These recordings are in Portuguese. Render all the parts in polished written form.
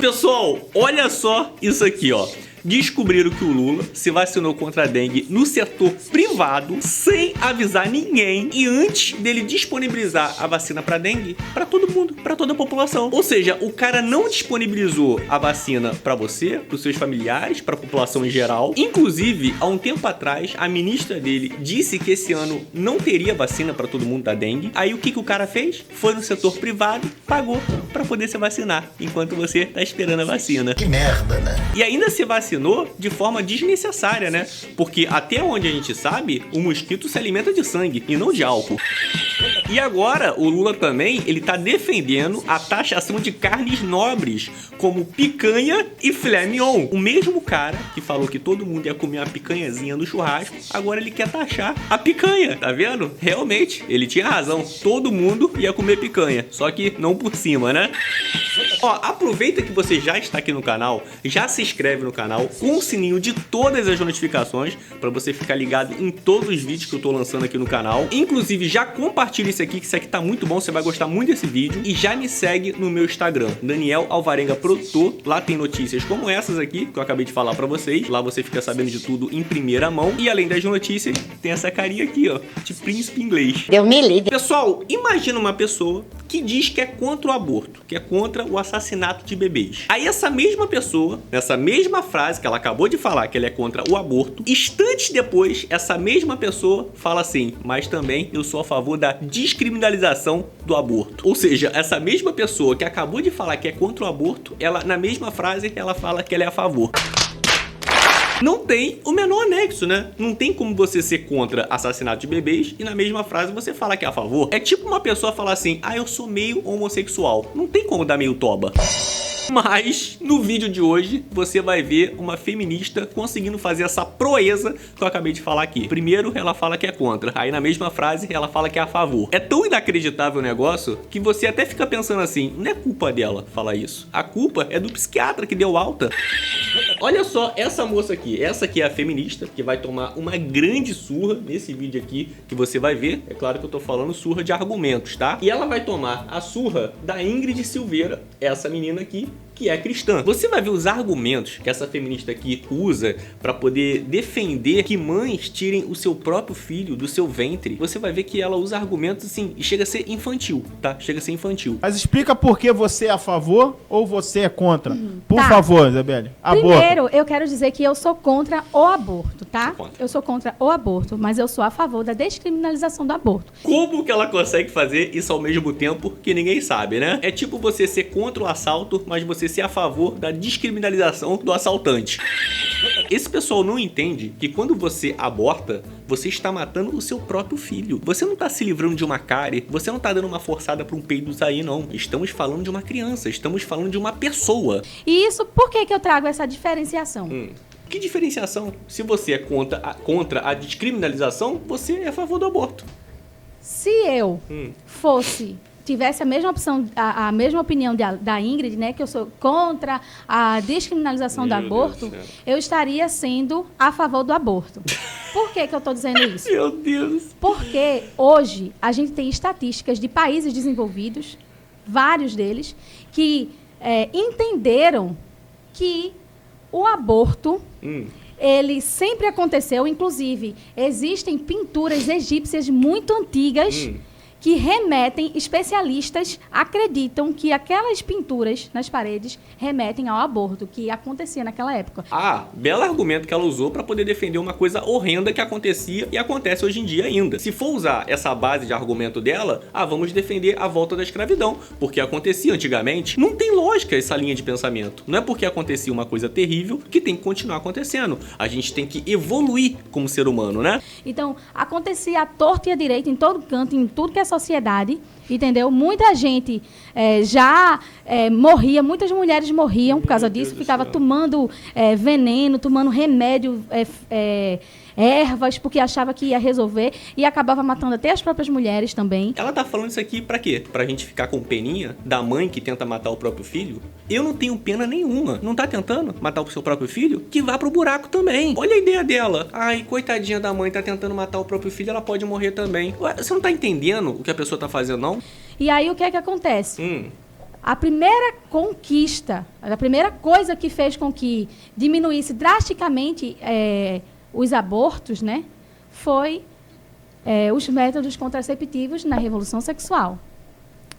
Pessoal, olha só isso aqui, ó. Descobriram que o Lula se vacinou contra a dengue no setor privado sem avisar ninguém e antes dele disponibilizar a vacina para dengue para todo mundo, para toda a população. Ou seja, o cara não disponibilizou a vacina para você, para os seus familiares, para a população em geral. Inclusive, há um tempo atrás, a ministra dele disse que esse ano não teria vacina para todo mundo da dengue. Aí o que o cara fez? Foi no setor privado, pagou para poder se vacinar, enquanto você tá esperando a vacina. Que merda, né? E ainda se vacinou de forma desnecessária, né? Porque até onde a gente sabe, o mosquito se alimenta de sangue e não de álcool. E agora, o Lula também, ele tá defendendo a taxação de carnes nobres, como picanha e filé mignon. O mesmo cara que falou que todo mundo ia comer uma picanhazinha no churrasco, agora ele quer taxar a picanha, tá vendo? Realmente, ele tinha razão, todo mundo ia comer picanha, só que não por cima, né? Ó, aproveita que você já está aqui no canal, já se inscreve no canal, com o sininho de todas as notificações, para você ficar ligado em todos os vídeos que eu tô lançando aqui no canal. Inclusive, já compartilha isso aqui, que isso aqui tá muito bom, você vai gostar muito desse vídeo. E já me segue no meu Instagram, Daniel Alvarenga Produtor. Lá tem notícias como essas aqui, que eu acabei de falar pra vocês. Lá você fica sabendo de tudo em primeira mão. E além das notícias, tem essa carinha aqui, ó, de príncipe inglês. Deus me livre. Pessoal, imagina uma pessoa que diz que é contra o aborto, que é contra o assassinato de bebês. Aí essa mesma pessoa, nessa mesma frase que ela acabou de falar que ela é contra o aborto, instantes depois, essa mesma pessoa fala assim, mas também eu sou a favor da descriminalização do aborto. Ou seja, essa mesma pessoa que acabou de falar que é contra o aborto, ela na mesma frase, ela fala que ela é a favor. Não tem o menor anexo, né? Não tem como você ser contra assassinato de bebês e na mesma frase você fala que é a favor. É tipo uma pessoa falar assim, ah, eu sou meio homossexual. Não tem como dar meio toba. Mas no vídeo de hoje você vai ver uma feminista conseguindo fazer essa proeza que eu acabei de falar aqui. Primeiro ela fala que é contra, aí na mesma frase ela fala que é a favor. É tão inacreditável o negócio que você até fica pensando assim, não é culpa dela falar isso, a culpa é do psiquiatra que deu alta. Olha só essa moça aqui, essa aqui é a feminista que vai tomar uma grande surra nesse vídeo aqui que você vai ver. É claro que eu tô falando surra de argumentos, tá? E ela vai tomar a surra da Ingrid Silveira, essa menina aqui, que é cristã. Você vai ver os argumentos que essa feminista aqui usa para poder defender que mães tirem o seu próprio filho do seu ventre. Você vai ver que ela usa argumentos assim, e chega a ser infantil, tá? Chega a ser infantil. Mas explica por que você é a favor ou você é contra. Por Tá. favor, Isabelle. Aborto. Primeiro, eu quero dizer que eu sou contra o aborto, tá? Sou contra. Eu sou contra o aborto, mas eu sou a favor da descriminalização do aborto. Como que ela consegue fazer isso ao mesmo tempo que ninguém sabe, né? É tipo você ser contra o assalto, mas você ser a favor da descriminalização do assaltante. Esse pessoal não entende que quando você aborta, você está matando o seu próprio filho. Você não está se livrando de uma cárie, você não está dando uma forçada para um peido sair, não. Estamos falando de uma criança, estamos falando de uma pessoa. E isso, por que eu trago essa diferenciação? Que diferenciação? Se você é contra a descriminalização, você é a favor do aborto. Se eu tivesse a mesma opção, a mesma opinião da Ingrid, né, que eu sou contra a descriminalização do Meu aborto, Deus do céu. eu estaria sendo a favor do aborto. Por que eu estou dizendo isso? Meu Deus. Porque hoje a gente tem estatísticas de países desenvolvidos, vários deles, que entenderam que o aborto ele sempre aconteceu. Inclusive, existem pinturas egípcias muito antigas que remetem, especialistas acreditam que aquelas pinturas nas paredes remetem ao aborto que acontecia naquela época. Ah, belo argumento que ela usou para poder defender uma coisa horrenda que acontecia e acontece hoje em dia ainda. Se for usar essa base de argumento dela, vamos defender a volta da escravidão, porque acontecia antigamente. Não tem lógica essa linha de pensamento. Não é porque acontecia uma coisa terrível que tem que continuar acontecendo. A gente tem que evoluir como ser humano, né? Então, acontecia à torta e à direita, em todo canto, em tudo que é sociedade, entendeu? Muita gente já morria, muitas mulheres morriam por causa disso, ficava tomando veneno, tomando remédio, ervas, porque achava que ia resolver e acabava matando até as próprias mulheres também. Ela tá falando isso aqui pra quê? Pra gente ficar com peninha da mãe que tenta matar o próprio filho? Eu não tenho pena nenhuma. Não tá tentando matar o seu próprio filho? Que vá pro buraco também. Olha a ideia dela. Ai, coitadinha da mãe, tá tentando matar o próprio filho, ela pode morrer também. Ué, você não tá entendendo o que a pessoa tá fazendo, não? E aí, o que é que acontece? a primeira conquista, a primeira coisa que fez com que diminuísse drasticamente os abortos, né, foi os métodos contraceptivos na Revolução Sexual,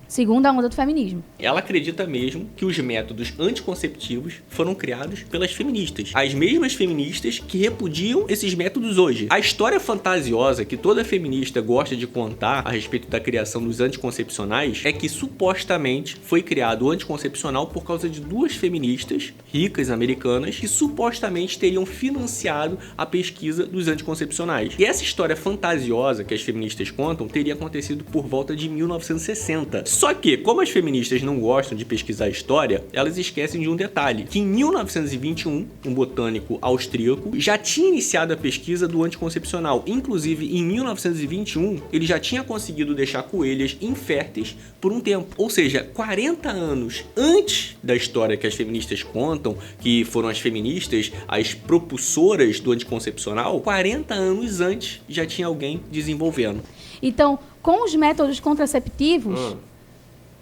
segundo a onda do feminismo. Ela acredita mesmo que os métodos anticonceptivos foram criados pelas feministas. As mesmas feministas que repudiam esses métodos hoje. A história fantasiosa que toda feminista gosta de contar a respeito da criação dos anticoncepcionais é que supostamente foi criado o anticoncepcional por causa de duas feministas ricas americanas que supostamente teriam financiado a pesquisa dos anticoncepcionais. E essa história fantasiosa que as feministas contam teria acontecido por volta de 1960. Só que, como as feministas não gostam de pesquisar a história, elas esquecem de um detalhe, que em 1921, um botânico austríaco já tinha iniciado a pesquisa do anticoncepcional. Inclusive, em 1921, ele já tinha conseguido deixar coelhas inférteis por um tempo. Ou seja, 40 anos antes da história que as feministas contam, que foram as feministas as propulsoras do anticoncepcional, 40 anos antes já tinha alguém desenvolvendo. Então, com os métodos contraceptivos,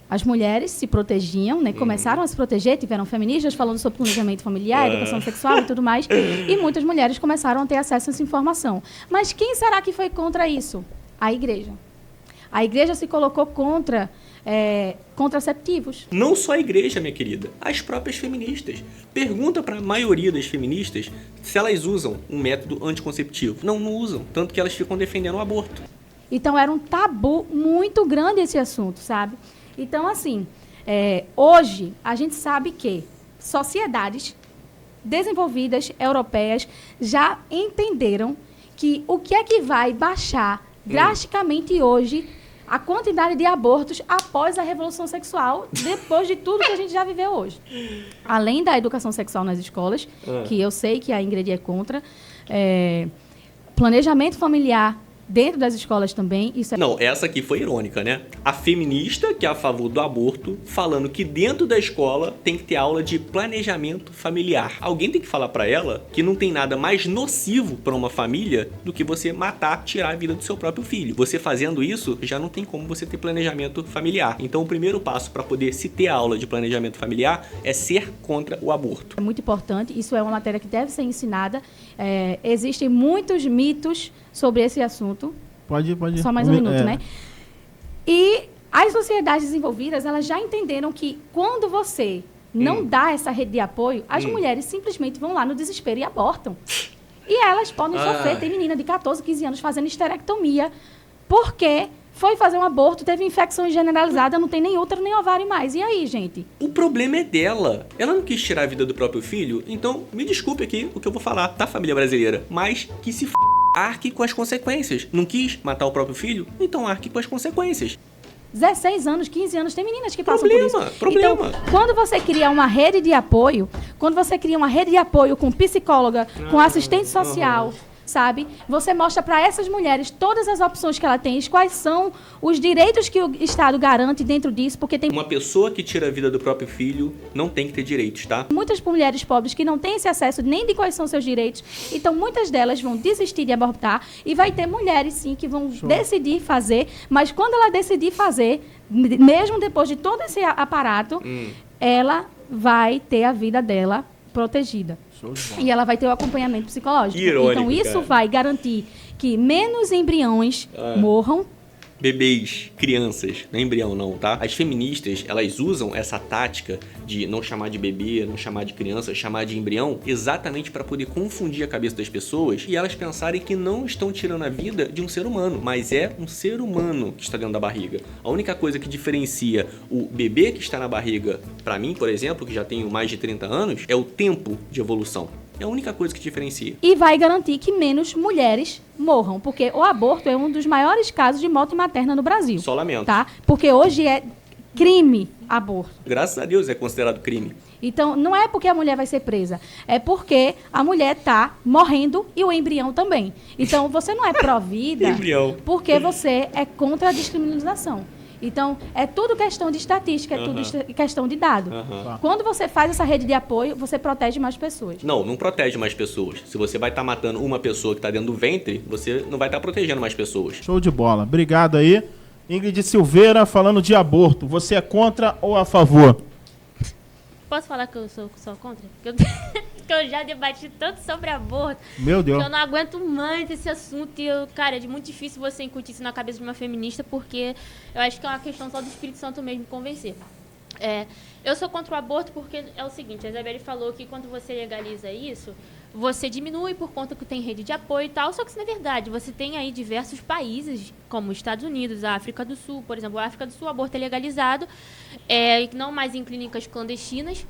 as mulheres se protegiam, né? Começaram a se proteger, tiveram feministas falando sobre planejamento familiar, educação sexual e tudo mais, e muitas mulheres começaram a ter acesso a essa informação. Mas quem será que foi contra isso? A igreja. A igreja se colocou contra contraceptivos. Não só a igreja, minha querida, as próprias feministas. Pergunta para a maioria das feministas se elas usam um método anticonceptivo. Não usam, tanto que elas ficam defendendo o aborto. Então, era um tabu muito grande esse assunto, sabe? Então, assim, hoje a gente sabe que sociedades desenvolvidas, europeias, já entenderam que o que é que vai baixar drasticamente hoje a quantidade de abortos após a Revolução Sexual, depois de tudo que a gente já viveu hoje. Além da educação sexual nas escolas, que eu sei que a Ingrid é contra, planejamento familiar dentro das escolas também. Isso Não, essa aqui foi irônica, né? A feminista, que é a favor do aborto, falando que dentro da escola tem que ter aula de planejamento familiar. Alguém tem que falar pra ela que não tem nada mais nocivo pra uma família do que você matar, tirar a vida do seu próprio filho. Você fazendo isso, já não tem como você ter planejamento familiar. Então, o primeiro passo para poder se ter aula de planejamento familiar é ser contra o aborto. É muito importante, isso é uma matéria que deve ser ensinada. Existem muitos mitos sobre esse assunto. Pode. Só mais um minuto, né? E as sociedades desenvolvidas, elas já entenderam que quando você não dá essa rede de apoio, as mulheres simplesmente vão lá no desespero e abortam. E elas podem sofrer. Tem menina de 14, 15 anos fazendo esterectomia porque foi fazer um aborto, teve infecção generalizada, não tem nem útero nem ovário mais. E aí, gente? O problema é dela. Ela não quis tirar a vida do próprio filho, então me desculpe aqui o que eu vou falar, tá, família brasileira? Mas que se arque com as consequências. Não quis matar o próprio filho? Então arque com as consequências. 16 anos, 15 anos, tem meninas que passam por isso. Problema. Então, quando você cria uma rede de apoio, com psicóloga, com assistente social, sabe? Você mostra para essas mulheres todas as opções que ela tem, quais são os direitos que o Estado garante dentro disso, porque tem Uma pessoa que tira a vida do próprio filho não tem que ter direitos, tá? muitas mulheres pobres que não têm esse acesso nem de quais são seus direitos. Então, muitas delas vão desistir de abortar e vai ter mulheres, sim, que vão decidir fazer, mas quando ela decidir fazer, mesmo depois de todo esse aparato, ela vai ter a vida dela protegida. E ela vai ter o acompanhamento psicológico. Irônico, então, isso cara. vai garantir que menos embriões morram. Bebês, crianças, não é embrião não, tá? As feministas, elas usam essa tática de não chamar de bebê, não chamar de criança, chamar de embrião, exatamente para poder confundir a cabeça das pessoas e elas pensarem que não estão tirando a vida de um ser humano, mas é um ser humano que está dentro da barriga. A única coisa que diferencia o bebê que está na barriga, para mim, por exemplo, que já tenho mais de 30 anos, é o tempo de evolução. É a única coisa que diferencia. E vai garantir que menos mulheres morram, porque o aborto é um dos maiores casos de morte materna no Brasil. Só lamento. Tá? Porque hoje é crime aborto. Graças a Deus é considerado crime. Então, não é porque a mulher vai ser presa, é porque a mulher está morrendo e o embrião também. Então, você não é pró-vida Embrião. porque você é contra a descriminalização. Então, é tudo questão de estatística, é tudo questão de dado. Quando você faz essa rede de apoio, você protege mais pessoas. Não protege mais pessoas. Se você vai estar matando uma pessoa que está dentro do ventre, você não vai estar protegendo mais pessoas. Show de bola. Obrigado aí. Ingrid Silveira falando de aborto. Você é contra ou a favor? Posso falar que eu sou contra? Que eu já debati tanto sobre aborto. Meu Deus. Que eu não aguento mais esse assunto. E, cara, é muito difícil você incutir isso na cabeça de uma feminista, porque eu acho que é uma questão só do Espírito Santo mesmo convencer. Eu sou contra o aborto porque é o seguinte, a Isabelle falou que quando você legaliza isso, você diminui por conta que tem rede de apoio e tal, só que isso não é verdade. Você tem aí diversos países, como os Estados Unidos, a África do Sul, por exemplo, a África do Sul, o aborto é legalizado, não mais em clínicas clandestinas,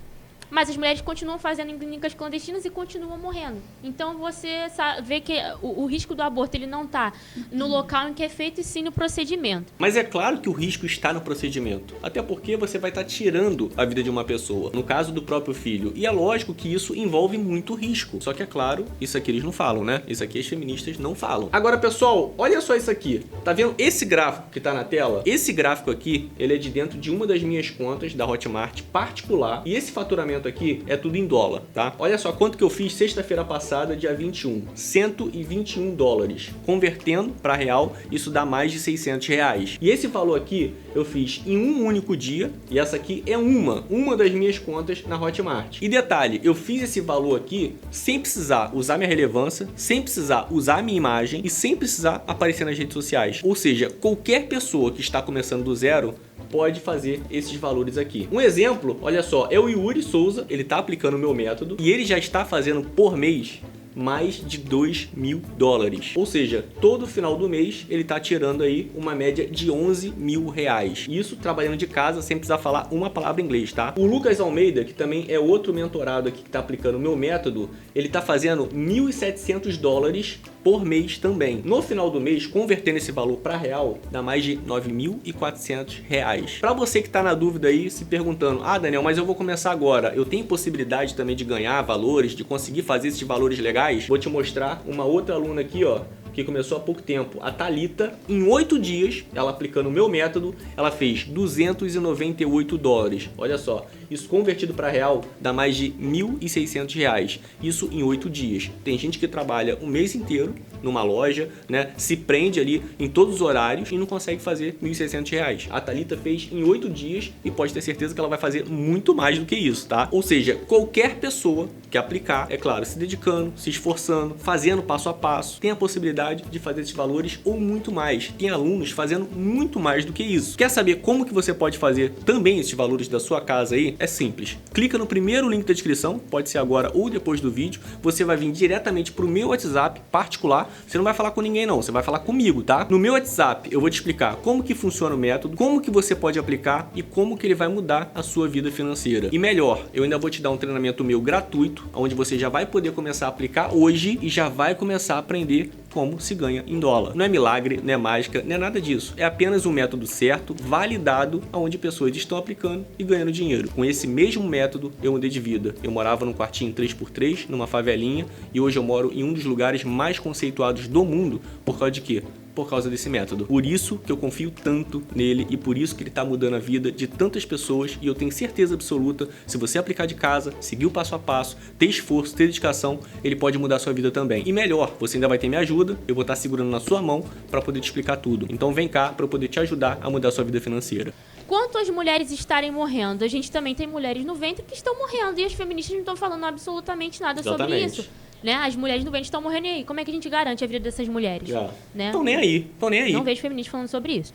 mas as mulheres continuam fazendo em clínicas clandestinas e continuam morrendo. Então, você vê que o risco do aborto ele não está no local em que é feito, e sim no procedimento. Mas é claro que o risco está no procedimento. Até porque você vai estar tirando a vida de uma pessoa. No caso do próprio filho. E é lógico que isso envolve muito risco. Só que é claro, isso aqui eles não falam, né? Isso aqui as feministas não falam. Agora, pessoal, olha só isso aqui. Tá vendo esse gráfico que tá na tela? Esse gráfico aqui, ele é de dentro de uma das minhas contas da Hotmart particular. E esse faturamento aqui é tudo em dólar, tá? Olha só quanto que eu fiz sexta-feira passada, dia 21. 121 dólares. Convertendo para real, isso dá mais de 600 reais. E esse valor aqui eu fiz em um único dia. E essa aqui é uma das minhas contas na Hotmart. E detalhe, eu fiz esse valor aqui sem precisar usar minha relevância, sem precisar usar minha imagem e sem precisar aparecer nas redes sociais. Ou seja, qualquer pessoa que está começando do zero pode fazer esses valores aqui. Um exemplo, olha só, é o Yuri Souza, ele está aplicando o meu método e ele já está fazendo por mês mais de 2.000 dólares. Ou seja, todo final do mês ele tá tirando aí uma média de 11 mil reais. Isso trabalhando de casa sem precisar falar uma palavra em inglês, tá? O Lucas Almeida, que também é outro mentorado aqui que tá aplicando o meu método, ele tá fazendo 1.700 dólares por mês também. No final do mês, convertendo esse valor para real, dá mais de 9.400 reais. Para você que tá na dúvida aí, se perguntando, ah, Daniel, mas eu vou começar agora, eu tenho possibilidade também de ganhar valores, de conseguir fazer esses valores legais? Vou te mostrar uma outra aluna aqui, ó, que começou há pouco tempo, a Thalita. Em 8 dias, ela aplicando o meu método, ela fez 298 dólares. Olha só, isso convertido para real dá mais de 1.600 reais. Isso em 8 dias. Tem gente que trabalha um mês inteiro numa loja, né? Se prende ali em todos os horários e não consegue fazer 1.600 reais. A Thalita fez em 8 dias e pode ter certeza que ela vai fazer muito mais do que isso, tá? Ou seja, qualquer pessoa que aplicar, é claro, se dedicando, se esforçando, fazendo passo a passo, tem a possibilidade de fazer esses valores ou muito mais. Tem alunos fazendo muito mais do que isso. Quer saber como que você pode fazer também esses valores da sua casa aí? É simples. Clica no primeiro link da descrição, pode ser agora ou depois do vídeo. Você vai vir diretamente pro meu WhatsApp particular. Você não vai falar com ninguém não, você vai falar comigo, tá? No meu WhatsApp eu vou te explicar como que funciona o método, como que você pode aplicar e como que ele vai mudar a sua vida financeira. E melhor, eu ainda vou te dar um treinamento meu gratuito, onde você já vai poder começar a aplicar hoje e já vai começar a aprender como se ganha em dólar. Não é milagre, não é mágica, não é nada disso. É apenas um método certo, validado, onde pessoas estão aplicando e ganhando dinheiro. Com esse mesmo método, eu mudei de vida. Eu morava num quartinho 3x3, numa favelinha, e hoje eu moro em um dos lugares mais conceituados do mundo. Por causa de quê? Por causa desse método. Por isso que eu confio tanto nele e por isso que ele está mudando a vida de tantas pessoas, e eu tenho certeza absoluta, se você aplicar de casa, seguir o passo a passo, ter esforço, ter dedicação, ele pode mudar a sua vida também. E melhor, você ainda vai ter minha ajuda, eu vou estar segurando na sua mão para poder te explicar tudo. Então vem cá para eu poder te ajudar a mudar a sua vida financeira. Quanto às mulheres estarem morrendo, a gente também tem mulheres no ventre que estão morrendo e as feministas não estão falando absolutamente nada sobre isso. Né? As mulheres no ventre estão morrendo, e aí? Como é que a gente garante a vida dessas mulheres? Né? Estão nem aí, estão nem aí. Não vejo feministas falando sobre isso.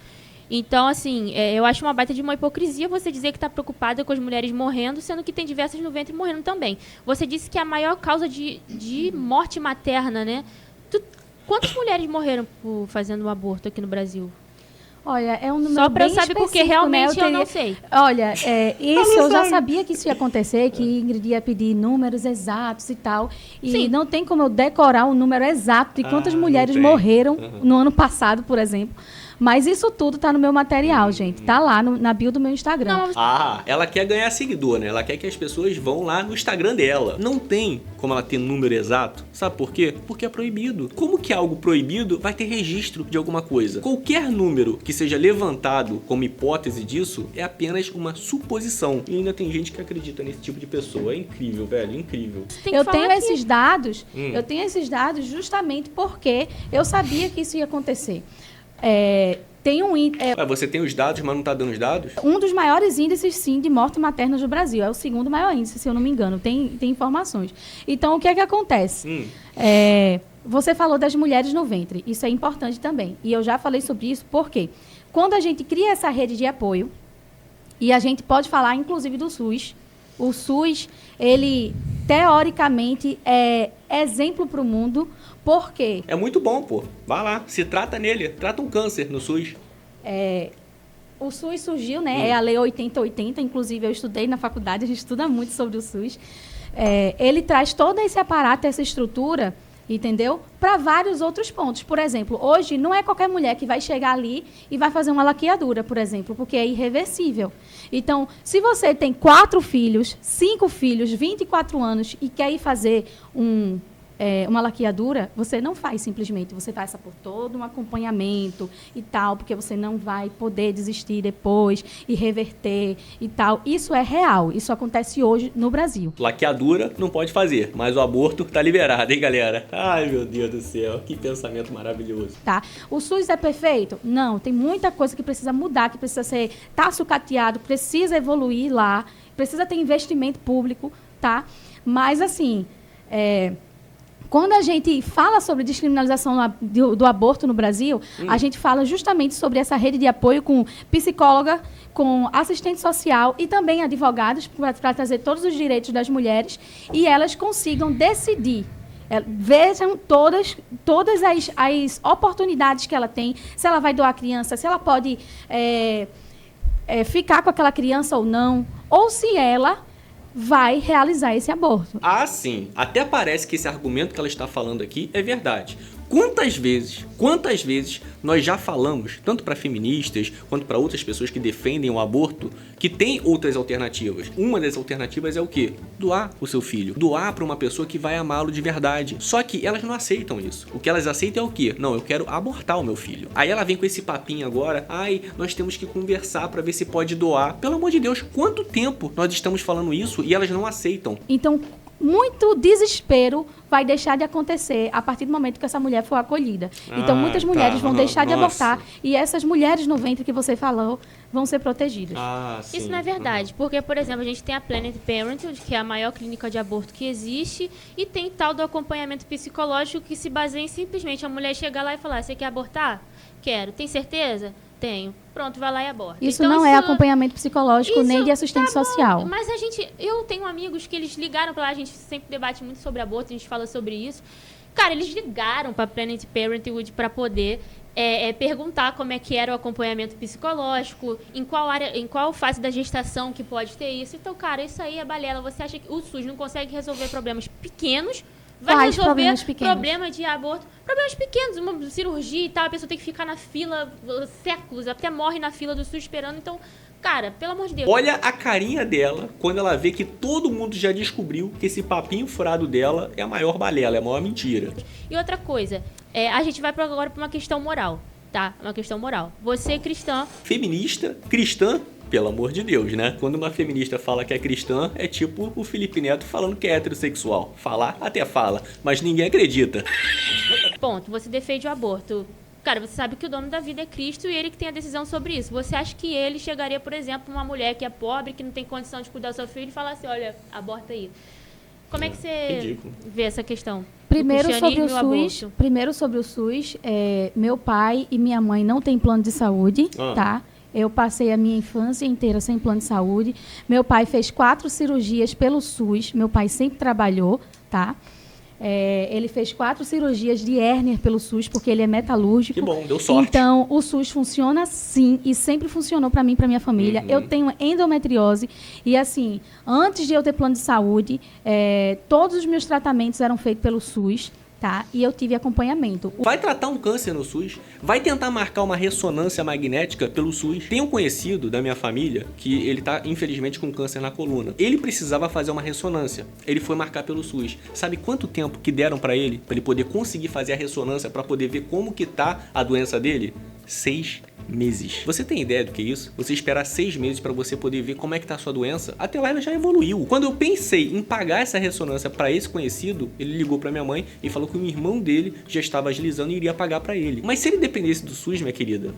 Então, assim, eu acho uma baita de uma hipocrisia você dizer que está preocupada com as mulheres morrendo, sendo que tem diversas no ventre morrendo também. Você disse que a maior causa de morte materna, né? Quantas mulheres morreram fazendo um aborto aqui no Brasil? Olha, é um número só para bem eu saber, porque realmente eu não sei. Olha, isso eu já sabia que isso ia acontecer, que Ingrid ia pedir números exatos e tal. E Sim. não tem como eu decorar o número exato de quantas mulheres morreram no ano passado, por exemplo. Mas isso tudo tá no meu material, gente. Tá lá na bio do meu Instagram. Não, Ah, ela quer ganhar seguidor, né? Ela quer que as pessoas vão lá no Instagram dela. Não tem como ela ter número exato. Sabe por quê? Porque é proibido. Como que algo proibido vai ter registro de alguma coisa? Qualquer número que seja levantado como hipótese disso é apenas uma suposição. E ainda tem gente que acredita nesse tipo de pessoa. É incrível, velho, incrível. Eu tenho esses dados, eu tenho esses dados justamente porque eu sabia que isso ia acontecer. tem Ué, você tem os dados, mas não tá dando os dados? um dos maiores índices, sim, de morte materna do Brasil. É o segundo maior índice, se eu não me engano. Tem informações. Então, o que é que acontece? Você falou das mulheres no ventre. Isso é importante também. E eu já falei sobre isso porque quando a gente cria essa rede de apoio, e a gente pode falar, inclusive, do SUS. O SUS, ele, teoricamente, é exemplo para o mundo, porque... É muito bom, pô. Vai lá, se trata nele. Trata um câncer no SUS. O SUS surgiu, né? É a Lei 8080, inclusive eu estudei na faculdade, a gente estuda muito sobre o SUS. Ele traz todo esse aparato, essa estrutura, entendeu? Para vários outros pontos. Por exemplo, hoje não é qualquer mulher que vai chegar ali e vai fazer uma laqueadura, por exemplo, porque é irreversível. Então, se você tem 4 filhos, 5 filhos, 24 anos e quer ir fazer uma laqueadura, você não faz simplesmente, você passa por todo um acompanhamento e tal, porque você não vai poder desistir depois e reverter e tal. Isso é real, isso acontece hoje no Brasil. Laqueadura não pode fazer, mas o aborto tá liberado, hein, galera? Ai, meu Deus do céu, que pensamento maravilhoso. Tá? O SUS é perfeito? Não, tem muita coisa que precisa mudar, que precisa tá sucateado, precisa evoluir lá, precisa ter investimento público, tá? Mas, assim, quando a gente fala sobre descriminalização do aborto no Brasil, a gente fala justamente sobre essa rede de apoio com psicóloga, com assistente social e também advogados para trazer todos os direitos das mulheres e elas consigam decidir. Vejam todas as oportunidades que ela tem, se ela vai doar a criança, se ela pode ficar com aquela criança ou não, ou se ela vai realizar esse aborto. Ah, sim. Até parece que esse argumento que ela está falando aqui é verdade. Quantas vezes nós já falamos, tanto para feministas quanto para outras pessoas que defendem o aborto, que tem outras alternativas. Uma das alternativas é o quê? Doar o seu filho. Doar para uma pessoa que vai amá-lo de verdade. Só que elas não aceitam isso. O que elas aceitam é o quê? Não, eu quero abortar o meu filho. Aí ela vem com esse papinho agora, nós temos que conversar para ver se pode doar. Pelo amor de Deus, quanto tempo nós estamos falando isso e elas não aceitam? Então, muito desespero vai deixar de acontecer a partir do momento que essa mulher for acolhida. Então, muitas mulheres vão deixar de abortar e essas mulheres no ventre que você falou vão ser protegidas. Sim. Isso não é verdade, porque, por exemplo, a gente tem a Planned Parenthood, que é a maior clínica de aborto que existe, e tem tal do acompanhamento psicológico que se baseia em simplesmente a mulher chegar lá e falar: você quer abortar? Quero. Tem certeza? Tenho. Pronto, vai lá e aborta. Isso então, não é acompanhamento psicológico nem de assistente social. Mas eu tenho amigos que eles ligaram pra lá, a gente sempre debate muito sobre aborto, a gente fala sobre isso. Cara, eles ligaram pra Planned Parenthood pra poder perguntar como é que era o acompanhamento psicológico, em qual fase da gestação que pode ter isso. Então, cara, isso aí é balela. Você acha que o SUS não consegue resolver problemas pequenos? Vai resolver problema de aborto. Problemas pequenos, uma cirurgia e tal, a pessoa tem que ficar na fila séculos, até morre na fila do SUS esperando. Então, cara, pelo amor de Deus. Olha a carinha dela quando ela vê que todo mundo já descobriu que esse papinho furado dela é a maior balela, é a maior mentira. E outra coisa, a gente vai agora para uma questão moral, tá? Uma questão moral. Você é cristã. Feminista, cristã, pelo amor de Deus, né? Quando uma feminista fala que é cristã, é tipo o Felipe Neto falando que é heterossexual. Falar até fala, mas ninguém acredita. Ponto. Você defende o aborto. Cara, você sabe que o dono da vida é Cristo e ele que tem a decisão sobre isso. Você acha que ele chegaria, por exemplo, uma mulher que é pobre, que não tem condição de cuidar do seu filho e falar assim: olha, aborta aí. Como é que você vê essa questão? Primeiro sobre o SUS, meu pai e minha mãe não têm plano de saúde, tá? Eu passei a minha infância inteira sem plano de saúde. Meu pai fez 4 cirurgias pelo SUS. Meu pai sempre trabalhou, tá? Ele fez 4 cirurgias de hérnia pelo SUS, porque ele é metalúrgico. Que bom, deu sorte. Então, o SUS funciona sim, e sempre funcionou para mim e para minha família. Eu tenho endometriose, e assim, antes de eu ter plano de saúde, todos os meus tratamentos eram feitos pelo SUS. Tá? E eu tive acompanhamento. Vai tratar um câncer no SUS? Vai tentar marcar uma ressonância magnética pelo SUS? Tem um conhecido da minha família que ele tá, infelizmente, com câncer na coluna. Ele precisava fazer uma ressonância. Ele foi marcar pelo SUS. Sabe quanto tempo que deram pra ele poder conseguir fazer a ressonância pra poder ver como que tá a doença dele? 6 meses. Você tem ideia do que é isso? Você esperar 6 meses para você poder ver como é que tá a sua doença? Até lá ela já evoluiu. Quando eu pensei em pagar essa ressonância para esse conhecido, ele ligou para minha mãe e falou que o irmão dele já estava agilizando e iria pagar para ele. Mas se ele dependesse do SUS, minha querida,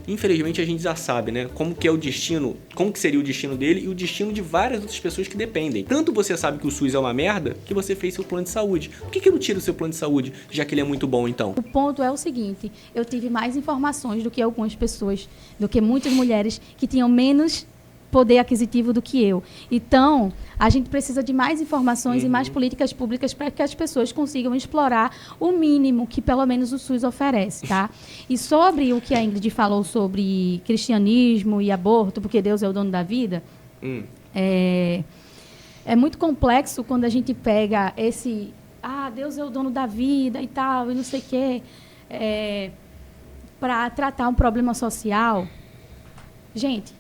infelizmente a gente já sabe, né? Como que é o destino, como que seria o destino dele e o destino de várias outras pessoas que dependem. Tanto você sabe que o SUS é uma merda, que você fez seu plano de saúde. Por que não tira o seu plano de saúde, já que ele é muito bom, então? O ponto é o seguinte, eu tive mais informações do que algumas pessoas, do que muitas mulheres que tinham menos poder aquisitivo do que eu. Então, a gente precisa de mais informações e mais políticas públicas para que as pessoas consigam explorar o mínimo que pelo menos o SUS oferece, tá? E sobre o que a Ingrid falou sobre cristianismo e aborto, porque Deus é o dono da vida, é muito complexo quando a gente pega esse... Deus é o dono da vida e tal, e não sei o quê, para tratar um problema social. Gente,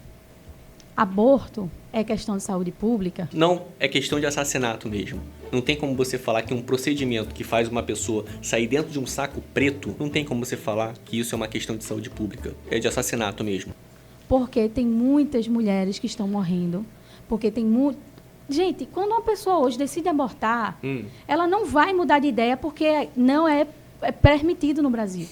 aborto é questão de saúde pública? Não, é questão de assassinato mesmo. Não tem como você falar que um procedimento que faz uma pessoa sair dentro de um saco preto, não tem como você falar que isso é uma questão de saúde pública. É de assassinato mesmo. Porque tem muitas mulheres que estão morrendo, porque tem muito... Gente, quando uma pessoa hoje decide abortar, ela não vai mudar de ideia porque não é permitido no Brasil.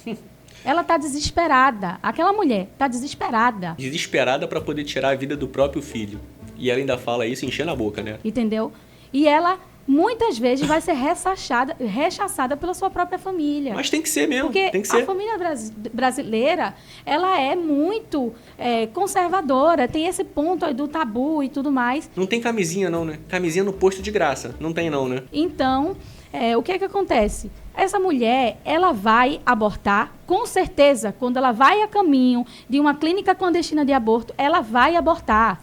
Ela está desesperada. Aquela mulher está desesperada. Desesperada para poder tirar a vida do próprio filho. E ela ainda fala isso enchendo a boca, né? Entendeu? E ela, muitas vezes, vai ser rechaçada pela sua própria família. Mas tem que ser mesmo, Porque tem que ser. a família brasileira, ela é muito conservadora. Tem esse ponto aí do tabu e tudo mais. Não tem camisinha não, né? Camisinha no posto de graça. Não tem não, né? Então, o que é que acontece? Essa mulher, ela vai abortar, com certeza, quando ela vai a caminho de uma clínica clandestina de aborto, ela vai abortar.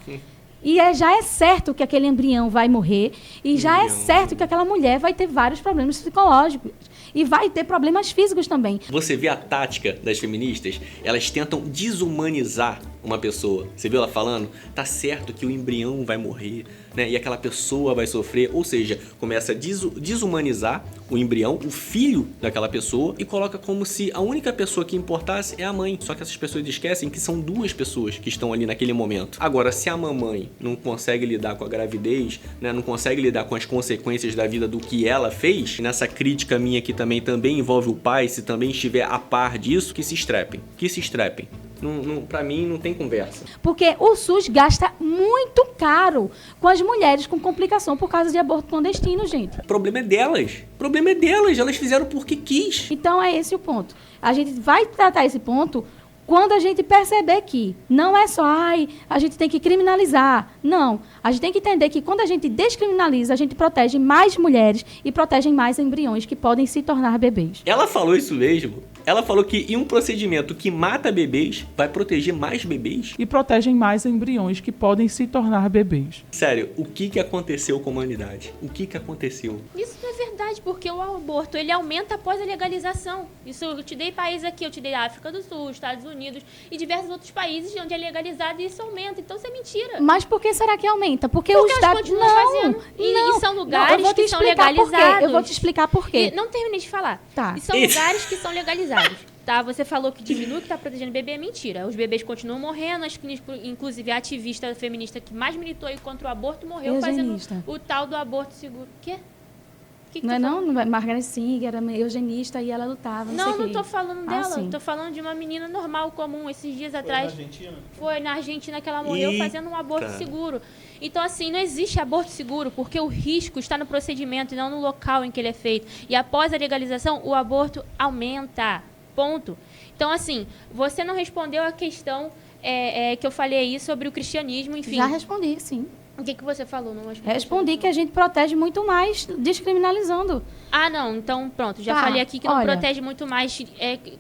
E já é certo que aquele embrião vai morrer, e já é certo que aquela mulher vai ter vários problemas psicológicos. E vai ter problemas físicos também. Você vê a tática das feministas? Elas tentam desumanizar uma pessoa. Você viu ela falando? Tá certo que o embrião vai morrer, né? E aquela pessoa vai sofrer. Ou seja, começa a desumanizar o embrião, o filho daquela pessoa, e coloca como se a única pessoa que importasse é a mãe. Só que essas pessoas esquecem que são duas pessoas que estão ali naquele momento. Agora, se a mamãe não consegue lidar com a gravidez, né? Não consegue lidar com as consequências da vida do que ela fez, e nessa crítica minha aqui também envolve o pai, se também estiver a par disso, que se estrepem. Pra mim, não tem conversa. Porque o SUS gasta muito caro com as mulheres com complicação por causa de aborto clandestino, gente. O problema é delas. Elas fizeram porque quis. Então, é esse o ponto. A gente vai tratar esse ponto quando a gente perceber que não é só, a gente tem que criminalizar. Não. A gente tem que entender que quando a gente descriminaliza, a gente protege mais mulheres e protege mais embriões que podem se tornar bebês. Ela falou isso mesmo. Ela falou que em um procedimento que mata bebês, vai proteger mais bebês? E protegem mais embriões que podem se tornar bebês. Sério, o que aconteceu com a humanidade? O que aconteceu? Isso não é verdade, porque o aborto, ele aumenta após a legalização. Isso eu te dei países aqui, eu te dei a África do Sul, Estados Unidos e diversos outros países onde é legalizado e isso aumenta. Então, isso é mentira. Mas por que será que aumenta? Porque elas os dados... continuam fazendo. E são lugares que são legalizados. Eu vou te explicar por quê. Não terminei de falar. Tá. E são lugares que são legalizados. Tá, você falou que diminui, que está protegendo o bebê, é mentira. Os bebês continuam morrendo, inclusive a ativista feminista que mais militou aí contra o aborto morreu Eugenista. fazendo o tal do aborto seguro. Quê? Que Não é não? Margaret Singer era eugenista e ela lutava. Não tô falando dela. sim. Tô falando de uma menina normal, comum. Esses dias atrás. Na Argentina? Foi na Argentina que ela morreu fazendo um aborto seguro. Então, assim, não existe aborto seguro, porque o risco está no procedimento e não no local em que ele é feito. E após a legalização, o aborto aumenta. Ponto. Então, assim, você não respondeu a questão que eu falei aí sobre o cristianismo, enfim. Já respondi, sim. O que você falou? Não Respondi que a gente protege muito mais descriminalizando. Ah, não. Então, pronto. Já falei aqui que não protege muito mais.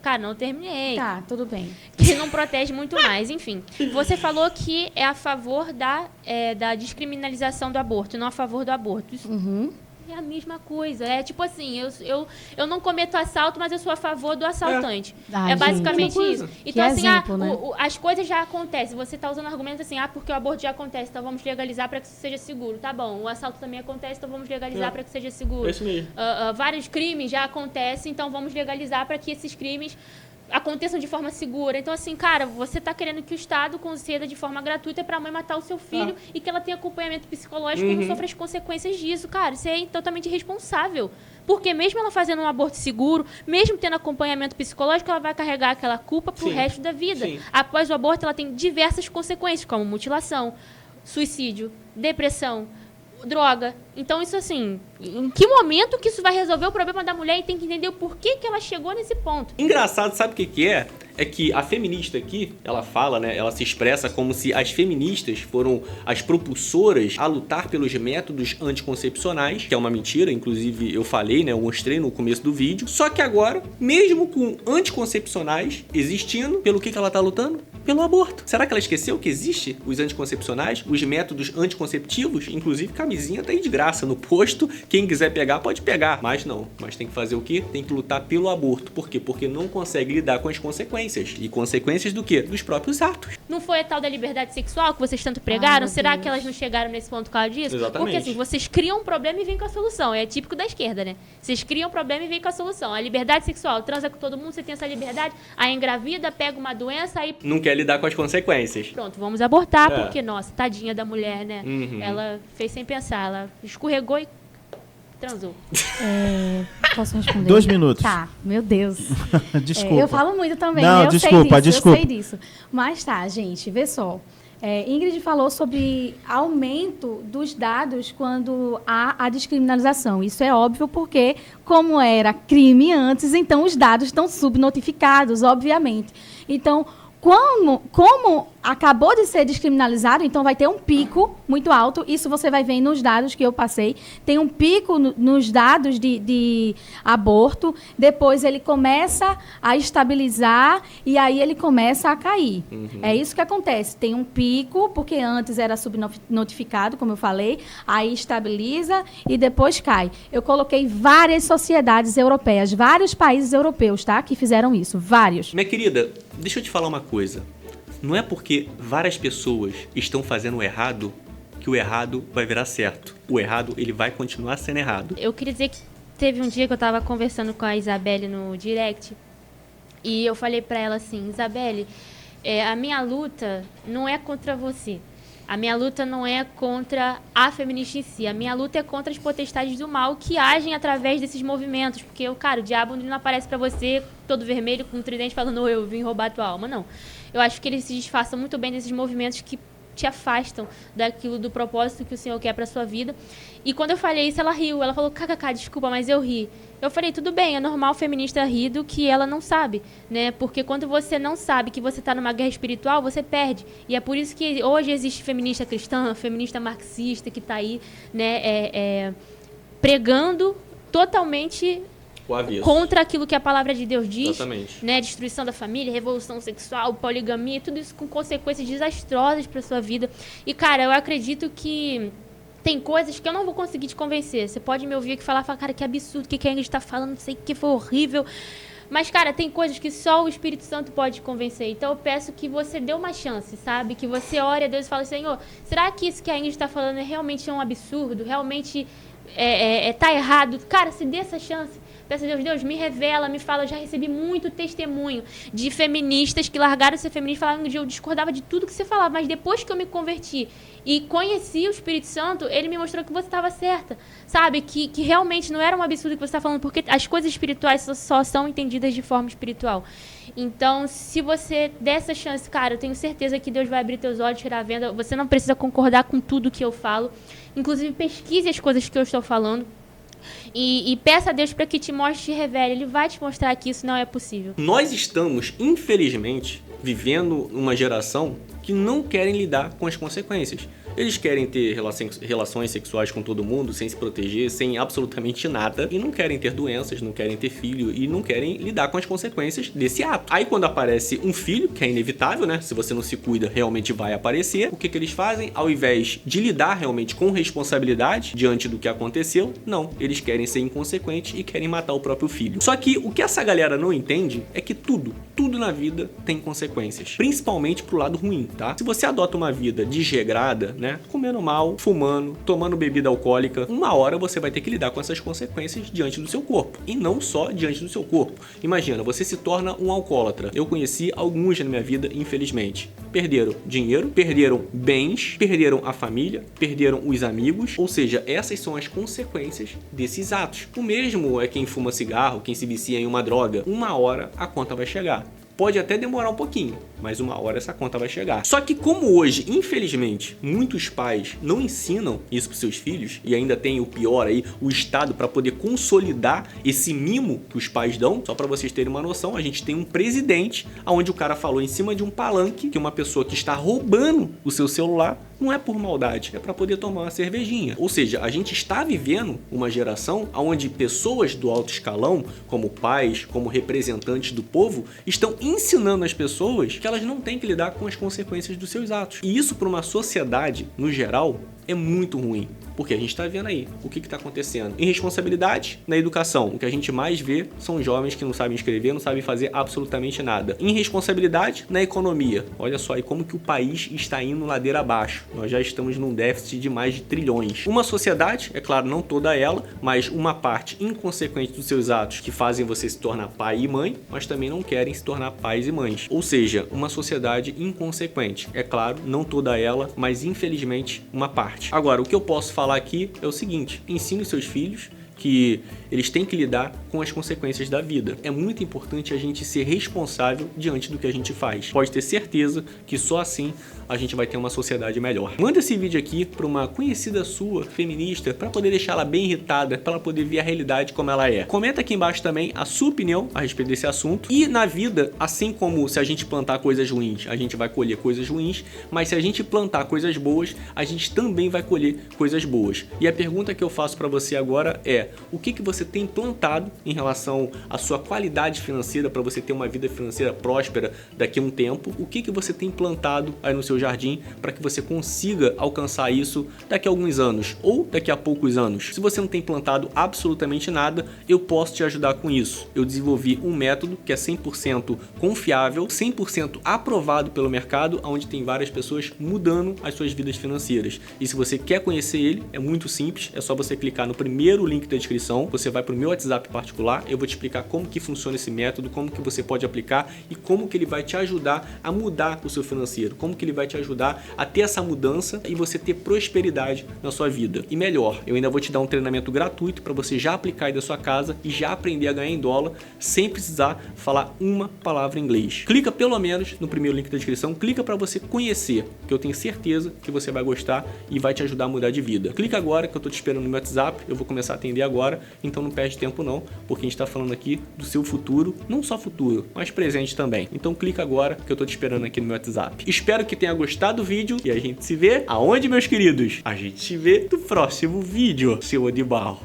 Cara, não terminei. Tá, tudo bem. Que não protege muito mais. Enfim, você falou que é a favor da descriminalização do aborto, não a favor do aborto. Isso é a mesma coisa. É tipo assim, eu não cometo assalto, mas eu sou a favor do assaltante. É basicamente isso. Então, assim, exemplo, né? as coisas já acontecem. Você está usando argumento assim, porque o aborto já acontece, então vamos legalizar para que isso seja seguro. Tá bom, o assalto também acontece, então vamos legalizar para que seja seguro. É isso mesmo. Vários crimes já acontecem, então vamos legalizar para que esses crimes aconteçam de forma segura. Então, assim, cara, você tá querendo que o Estado conceda de forma gratuita pra mãe matar o seu filho e que ela tenha acompanhamento psicológico e não sofra as consequências disso. Cara, isso é totalmente irresponsável. Porque mesmo ela fazendo um aborto seguro, mesmo tendo acompanhamento psicológico, ela vai carregar aquela culpa pro Sim, resto da vida. sim. Após o aborto, ela tem diversas consequências, como mutilação, suicídio, depressão, droga. Então, isso assim, em que momento que isso vai resolver o problema da mulher e tem que entender o porquê que ela chegou nesse ponto. Engraçado, sabe o que é? É que a feminista aqui, ela fala, né? Ela se expressa como se as feministas foram as propulsoras a lutar pelos métodos anticoncepcionais, que é uma mentira, inclusive eu falei, né? Eu mostrei no começo do vídeo. Só que agora, mesmo com anticoncepcionais existindo, pelo que ela tá lutando? Pelo aborto. Será que ela esqueceu que existe os anticoncepcionais, os métodos anticonceptivos? Inclusive, camisinha tá aí de graça no posto. Quem quiser pegar, pode pegar. Mas não. Mas tem que fazer o quê? Tem que lutar pelo aborto. Por quê? Porque não consegue lidar com as consequências. E consequências do quê? Dos próprios atos. Não foi a tal da liberdade sexual que vocês tanto pregaram? meu Será Deus. que elas não chegaram nesse ponto por causa disso? Exatamente. Porque assim, vocês criam um problema e vêm com a solução. É típico da esquerda, né? Vocês criam um problema e vêm com a solução. A liberdade sexual, transa com todo mundo, você tem essa liberdade, aí engravida, pega uma doença, aí Não quer lidar com as consequências. pronto, vamos abortar, É. porque, nossa, tadinha da mulher, né? Uhum. Ela fez sem pensar, ela escorregou e transou. Posso responder? 2 minutos. Tá, meu Deus. Desculpa. Eu falo muito também, Não, né? Eu desculpa, sei disso, desculpa. eu sei disso. Mas tá, gente, vê só. Ingrid falou sobre aumento dos dados quando há a descriminalização. Isso é óbvio porque, como era crime antes, então os dados estão subnotificados, obviamente. Então, como acabou de ser descriminalizado, então vai ter um pico muito alto. Isso você vai ver nos dados que eu passei. Tem um pico nos dados de aborto. Depois ele começa a estabilizar e aí ele começa a cair. É isso que acontece. Tem um pico, porque antes era subnotificado, como eu falei. Aí estabiliza e depois cai. Eu coloquei várias sociedades europeias, vários países europeus, tá? Que fizeram isso. Vários. Minha querida, deixa eu te falar uma coisa. Não é porque várias pessoas estão fazendo o errado que o errado vai virar certo. O errado, ele vai continuar sendo errado. Eu queria dizer que teve um dia que eu tava conversando com a Isabelle no direct e eu falei pra ela assim, Isabelle, a minha luta não é contra você. A minha luta não é contra a feminista em si. A minha luta é contra as potestades do mal que agem através desses movimentos. Porque, cara, o diabo não aparece pra você todo vermelho com um tridente falando, eu vim roubar a tua alma. Não. Eu acho que eles se disfarçam muito bem desses movimentos que te afastam daquilo, do propósito que o Senhor quer pra sua vida. E quando eu falei isso, ela riu. Ela falou, kkk, desculpa, mas eu ri. Eu falei, tudo bem, é normal feminista rir do que ela não sabe, né? Porque quando você não sabe que você tá numa guerra espiritual, você perde. E é por isso que hoje existe feminista cristã, feminista marxista, que tá aí, né, pregando totalmente O avesso. contra aquilo que a palavra de Deus diz, Exatamente. né, destruição da família, revolução sexual, poligamia, tudo isso com consequências desastrosas para sua vida. E cara, eu acredito que tem coisas que eu não vou conseguir te convencer. Você pode me ouvir aqui falar, cara, que absurdo, o que a Ingrid está falando, não sei o que, foi horrível. Mas, cara, tem coisas que só o Espírito Santo pode te convencer. Então, eu peço que você dê uma chance, sabe? Que você ore a Deus e fale, Senhor, será que isso que a Ingrid está falando realmente é um absurdo? Realmente tá errado? Cara, se dê essa chance. Peço a Deus, Deus, me revela, me fala. Eu já recebi muito testemunho de feministas que largaram de ser feministas e falaram que eu discordava de tudo que você falava, mas depois que eu me converti e conheci o Espírito Santo, ele me mostrou que você estava certa, sabe? Que realmente não era um absurdo que você está falando, porque as coisas espirituais só são entendidas de forma espiritual. Então, se você der essa chance, cara, eu tenho certeza que Deus vai abrir teus olhos, tirar a venda. Você não precisa concordar com tudo que eu falo. Inclusive, pesquise as coisas que eu estou falando. E peça a Deus para que te mostre e te revele. Ele vai te mostrar que isso não é possível. Nós estamos, infelizmente, vivendo uma geração que não querem lidar com as consequências. Eles querem ter relações sexuais com todo mundo, sem se proteger, sem absolutamente nada, e não querem ter doenças, não querem ter filho, e não querem lidar com as consequências desse ato. Aí quando aparece um filho, que é inevitável, né? Se você não se cuida, realmente vai aparecer. O que eles fazem? Ao invés de lidar realmente com responsabilidade diante do que aconteceu, não. Eles querem ser inconsequentes e querem matar o próprio filho. Só que o que essa galera não entende é que tudo na vida tem consequências. Principalmente pro lado ruim, tá? Se você adota uma vida desregrada, né? Comendo mal, fumando, tomando bebida alcoólica, uma hora você vai ter que lidar com essas consequências diante do seu corpo. E não só diante do seu corpo. Imagina, você se torna um alcoólatra. Eu conheci alguns na minha vida, infelizmente. Perderam dinheiro, perderam bens, perderam a família, perderam os amigos. Ou seja, essas são as consequências desses atos. O mesmo é quem fuma cigarro, quem se vicia em uma droga. Uma hora a conta vai chegar. Pode até demorar um pouquinho, mas uma hora essa conta vai chegar. Só que como hoje, infelizmente, muitos pais não ensinam isso para seus filhos, e ainda tem o pior aí, o Estado para poder consolidar esse mimo que os pais dão, só para vocês terem uma noção, a gente tem um presidente onde o cara falou em cima de um palanque que uma pessoa que está roubando o seu celular não é por maldade, é para poder tomar uma cervejinha. Ou seja, a gente está vivendo uma geração onde pessoas do alto escalão, como pais, como representantes do povo, estão ensinando as pessoas que elas não têm que lidar com as consequências dos seus atos. E isso para uma sociedade, no geral, é muito ruim. Porque a gente está vendo aí o que está acontecendo. Irresponsabilidade na educação. O que a gente mais vê são jovens que não sabem escrever, não sabem fazer absolutamente nada. Irresponsabilidade na economia. Olha só aí como que o país está indo ladeira abaixo. Nós já estamos num déficit de mais de trilhões. Uma sociedade, é claro, não toda ela, mas uma parte inconsequente dos seus atos que fazem você se tornar pai e mãe, mas também não querem se tornar pais e mães. Ou seja, uma sociedade inconsequente. É claro, não toda ela, mas infelizmente uma parte. Agora, o que eu posso falar aqui é o seguinte: ensine seus filhos que eles têm que lidar com as consequências da vida. É muito importante a gente ser responsável diante do que a gente faz. Pode ter certeza que só assim a gente vai ter uma sociedade melhor. Manda esse vídeo aqui para uma conhecida sua, feminista, para poder deixar ela bem irritada, para ela poder ver a realidade como ela é. Comenta aqui embaixo também a sua opinião a respeito desse assunto. E na vida, assim como se a gente plantar coisas ruins, a gente vai colher coisas ruins, mas se a gente plantar coisas boas, a gente também vai colher coisas boas. E a pergunta que eu faço para você agora é: o que você tem plantado em relação à sua qualidade financeira para você ter uma vida financeira próspera daqui a um tempo? O que você tem plantado aí no seu jardim para que você consiga alcançar isso daqui a alguns anos ou daqui a poucos anos? Se você não tem plantado absolutamente nada, eu posso te ajudar com isso. Eu desenvolvi um método que é 100% confiável, 100% aprovado pelo mercado, onde tem várias pessoas mudando as suas vidas financeiras. E se você quer conhecer ele, é muito simples, é só você clicar no primeiro link da descrição, você vai para o meu WhatsApp particular, eu vou te explicar como que funciona esse método, como que você pode aplicar e como que ele vai te ajudar a mudar o seu financeiro, como que ele vai te ajudar a ter essa mudança e você ter prosperidade na sua vida. E melhor, eu ainda vou te dar um treinamento gratuito para você já aplicar aí da sua casa e já aprender a ganhar em dólar sem precisar falar uma palavra em inglês. Clica pelo menos no primeiro link da descrição, clica para você conhecer, que eu tenho certeza que você vai gostar e vai te ajudar a mudar de vida. Clica agora que eu tô te esperando no meu WhatsApp, eu vou começar a atender agora, então não perde tempo não, porque a gente está falando aqui do seu futuro, não só futuro, mas presente também. Então clica agora que eu tô te esperando aqui no meu WhatsApp. Espero que tenha gostado do vídeo e a gente se vê aonde, meus queridos? A gente se vê no próximo vídeo, seu Odibal.